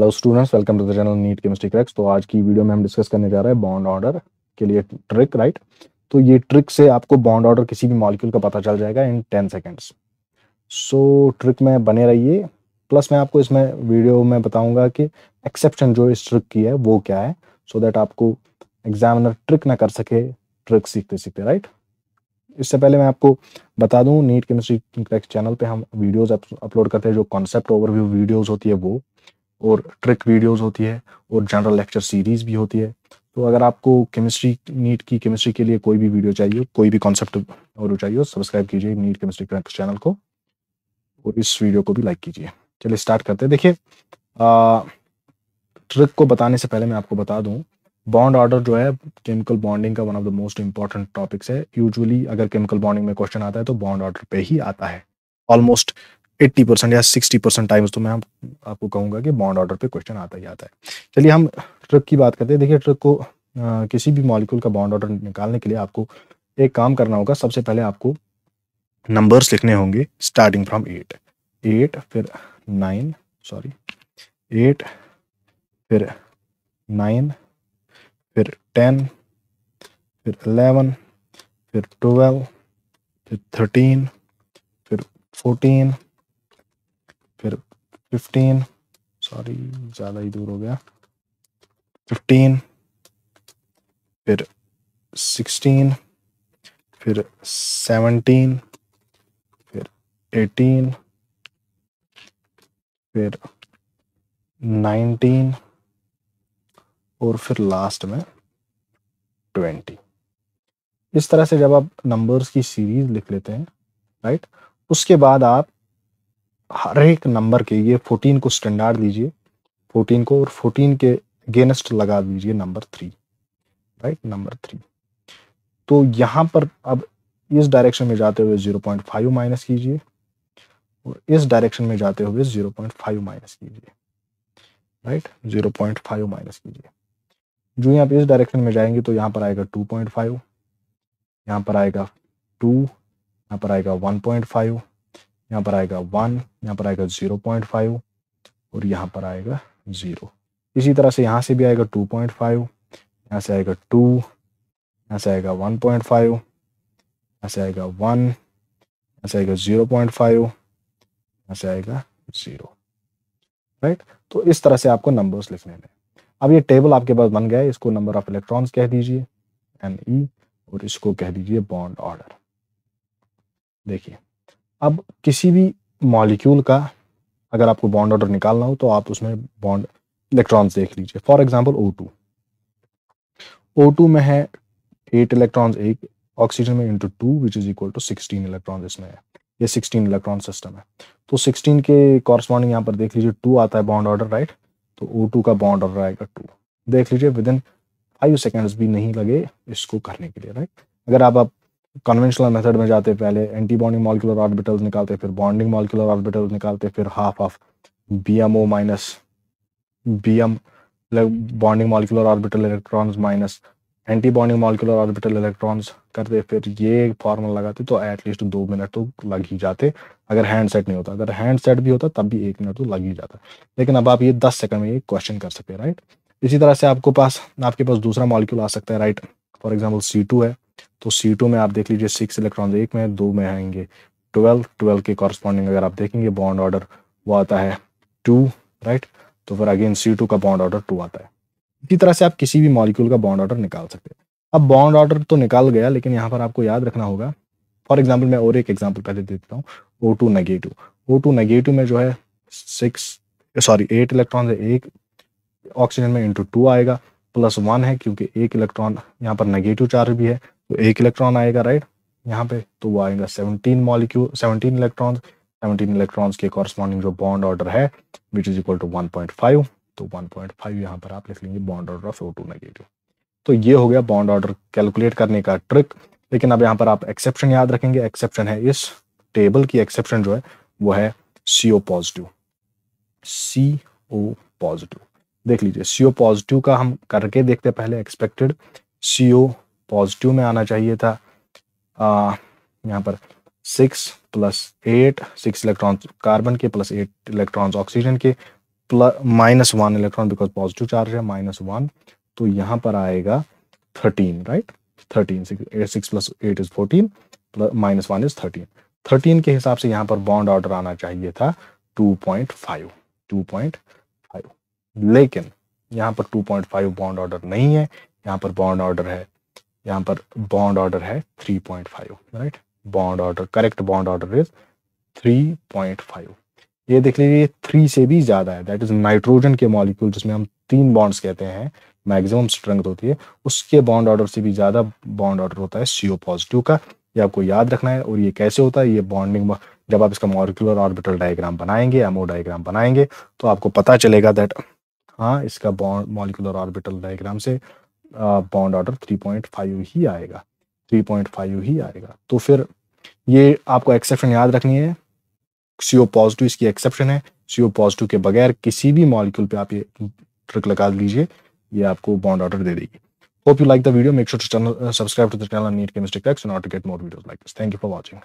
Hello students, welcome to the channel NEET chemistry cracks. तो आज की वीडियो में हम डिस्कस करने जा रहे हैं बॉन्ड ऑर्डर के लिए ट्रिक, राइट। तो ये ट्रिक से आपको बॉन्ड ऑर्डर किसी भी मॉलिक्यूल का पता चल जाएगा इन 10 सेकेंड्स। सो ट्रिक में बने रहिए। प्लस मैं आपको इसमें वीडियो में बताऊंगा कि एक्सेप्शन जो इस ट्रिक की है वो क्या है, सो दैट आपको एग्जामिनर ट्रिक ना कर सके ट्रिक सीखते सीखते, राइट। इससे पहले मैं आपको बता दूं, नीट केमिस्ट्री क्रैक्स चैनल पे हम वीडियोस अपलोड करते हैं। जो कॉन्सेप्ट ओवरव्यू वीडियोस होती है वो, और ट्रिक वीडियोस होती है, और जनरल लेक्चर सीरीज भी होती है। तो अगर आपको केमिस्ट्री, नीट की केमिस्ट्री के लिए कोई भी वीडियो चाहिए, कोई भी कॉन्सेप्ट और चाहिए, सब्सक्राइब कीजिए नीट केमिस्ट्री क्रैक्स चैनल को, और इस वीडियो को भी लाइक कीजिए। चलिए स्टार्ट करते हैं। देखिए, ट्रिक को बताने से पहले मैं आपको बता दूं, बॉन्ड ऑर्डर जो है केमिकल बॉन्डिंग का one of the most important topics है। यूजुअली अगर केमिकल बॉन्डिंग में क्वेश्चन आता है तो बॉन्ड ऑर्डर पे ही आता है। ऑलमोस्ट 80% या 60% टाइम्स तो मैं आपको कहूंगा कि बॉन्ड ऑर्डर पे क्वेश्चन आता ही आता है। चलिए हम ट्रिक की बात करते हैं। देखिए, ट्रिक को किसी भी मॉलिक्यूल का बॉन्ड ऑर्डर निकालने के लिए आपको एक काम करना होगा। सबसे पहले आपको नंबर्स लिखने होंगे स्टार्टिंग फ्रॉम 8, फिर 9, सॉरी 8, फिर 9, फिर 10, फिर 11, फिर 12, फिर 13, फिर 14, फिर 15, सॉरी ज़्यादा ही दूर हो गया, 15, फिर 16, फिर 17, फिर 18, फिर 19, और फिर लास्ट में 20। इस तरह से जब आप नंबर्स की सीरीज लिख लेते हैं, राइट, उसके बाद आप हर एक नंबर के, ये 14 को स्टैंडर्ड दीजिए 14 को, और 14 के अगेंस्ट लगा दीजिए नंबर 3, राइट, नंबर 3। तो यहाँ पर अब इस डायरेक्शन में जाते हुए 0.5 माइनस कीजिए, और इस डायरेक्शन में जाते हुए 0.5 माइनस कीजिए, राइट, 0.5 माइनस कीजिए। जो ही आप इस डायरेक्शन में जाएंगे तो यहाँ पर आएगा 2.5, यहाँ पर आएगा 2, यहाँ पर आएगा 1.5, यहाँ पर आएगा 1, यहाँ पर आएगा 0.5, और यहाँ पर आएगा 0। इसी तरह से यहाँ से भी आएगा 2.5, यहाँ से आएगा 2, यहाँ से आएगा 1.5, यहाँ से आएगा 1, यहाँ से आएगा 0.5, यहाँ से आएगा 0, राइट। तो इस तरह से आपको नंबर्स लिखने हैं। अब ये टेबल आपके पास बन गया है। इसको नंबर ऑफ इलेक्ट्रॉन्स कह दीजिए Ne, और इसको कह दीजिए बॉन्ड ऑर्डर। देखिए, अब किसी भी मॉलिक्यूल का अगर आपको बॉन्ड ऑर्डर निकालना हो तो आप उसमें बॉन्ड इलेक्ट्रॉन्स देख लीजिए। फॉर एग्जांपल O2 में है 8 इलेक्ट्रॉन्स, एक ऑक्सीजन में into 2 which is equal to 16 electrons इसमें है। ये 16 इलेक्ट्रॉन सिस्टम है। तो 16 के कॉरस्पॉन्डिंग यहाँ पर देख लीजिए 2 आता है बॉन्ड ऑर्डर, राइट। तो O2 का बॉन्ड ऑर्डर आएगा 2। देख लीजिए, विद इन 5 सेकेंड्स भी नहीं लगे इसको करने के लिए, राइट। अगर आप कन्वेंशनल मेथड में जाते, पहले एंटी बॉन्डिंग मॉलिक्यूलर ऑर्बिटल्स निकालते, फिर बॉन्डिंग मॉलिक्यूलर ऑर्बिटल्स निकालते, फिर half of BMO minus BM bonding molecular orbital electrons minus anti bonding molecular orbital electrons करते, फिर ये फॉर्मूला लगाते, तो एटलीस्ट 2 मिनट तो लग ही जाते। अगर हैंड सेट नहीं होता, अगर हैंड सेट भी होता तब भी 1 मिनट तो लग ही जाता। लेकिन अब आप ये 10 सेकंड में ये क्वेश्चन कर सकते हैं, राइट। इसी तरह से आपके पास दूसरा मॉलिक्यूल आ सकता है, राइट। फॉर एग्जाम्पल C2 है, तो C2 में आप देख लीजिए 6 इलेक्ट्रॉन, एक में 2 में आएंगे 12 के कॉरस्पॉन्डिंग अगर आप देखेंगे बॉन्ड ऑर्डर वो आता है 2, राइट। तो फिर अगेन C2 का बॉन्ड ऑर्डर 2 आता है। इसी तरह से आप किसी भी मॉलिक्यूल का बॉन्ड ऑर्डर निकाल सकते हैं। अब बॉन्ड ऑर्डर तो निकाल गया, लेकिन यहाँ पर आपको याद रखना होगा। फॉर एग्जाम्पल मैं और एक एग्जाम्पल पहले दे देता हूँ। O2 नेगेटिव में जो है 8 इलेक्ट्रॉन है, एक ऑक्सीजन में इंटू 2 आएगा, प्लस 1 है क्योंकि एक इलेक्ट्रॉन यहाँ पर नेगेटिव चार्ज भी है, तो 1 इलेक्ट्रॉन आएगा, राइट, यहाँ पे। तो वो आएगा 17 इलेक्ट्रॉन्स के कॉरस्पॉन्डिंग जो बॉन्ड ऑर्डर है विच इज इक्वल टू 1.5। तो 1.5 यहाँ पर आप लिख लेंगे bond order of O2 negative. तो ये हो गया बॉन्ड ऑर्डर कैलकुलेट करने का ट्रिक। लेकिन अब यहाँ पर आप एक्सेप्शन याद रखेंगे। एक्सेप्शन है, इस टेबल की एक्सेप्शन जो है वो है CO पॉजिटिव। देख लीजिए, CO पॉजिटिव का हम करके देखते पहले। एक्सपेक्टेड CO पॉजिटिव में आना चाहिए था यहाँ पर 6 + 8, 6 इलेक्ट्रॉन कार्बन के प्लस 8 इलेक्ट्रॉन्स ऑक्सीजन के, -1 इलेक्ट्रॉन बिकॉज पॉजिटिव चार्ज है, -1, तो यहाँ पर आएगा 13, राइट। 13, 6 + 8 is 14, -1 is 13। 13 के हिसाब से यहाँ पर बॉन्ड ऑर्डर आना चाहिए था 2.5, लेकिन यहाँ पर 2.5 बॉन्ड ऑर्डर नहीं है, यहाँ पर बॉन्ड ऑर्डर है, यहाँ पर बॉन्ड ऑर्डर है 3.5, right. Bond order, correct bond order is 3.5। ये देख लीजिए 3 से भी ज्यादा है, दैट इज नाइट्रोजन के मॉलिक्यूल जिसमें हम 3 बॉन्ड्स कहते हैं, मैक्सिमम स्ट्रेंथ होती है, उसके बॉन्ड ऑर्डर से भी ज्यादा बॉन्ड ऑर्डर होता है CO पॉजिटिव का। ये आपको याद रखना है। और ये कैसे होता है, ये बॉन्डिंग, जब आप इसका मॉलिक्यूलर ऑर्बिटल डायग्राम बनाएंगे, एमओ डायग्राम बनाएंगे, तो आपको पता चलेगा दैट हाँ, इसका बॉन्ड मॉलिक्यूलर ऑर्बिटल डायग्राम से बॉन्ड ऑर्डर 3.5 ही आएगा, 3.5 ही आएगा। तो फिर ये आपको एक्सेप्शन याद रखनी है, CO पॉजिटिव इसकी एक्सेप्शन है। CO पॉजिटिव के बगैर किसी भी मॉलिक्यूल पे आप ये ट्रिक लगा लीजिए, ये आपको बॉन्ड ऑर्डर दे देगी। Hope you like the video. Make sure to subscribe to the channel Neat Chemistry Cracks in order to get more videos like this. Thank you for watching.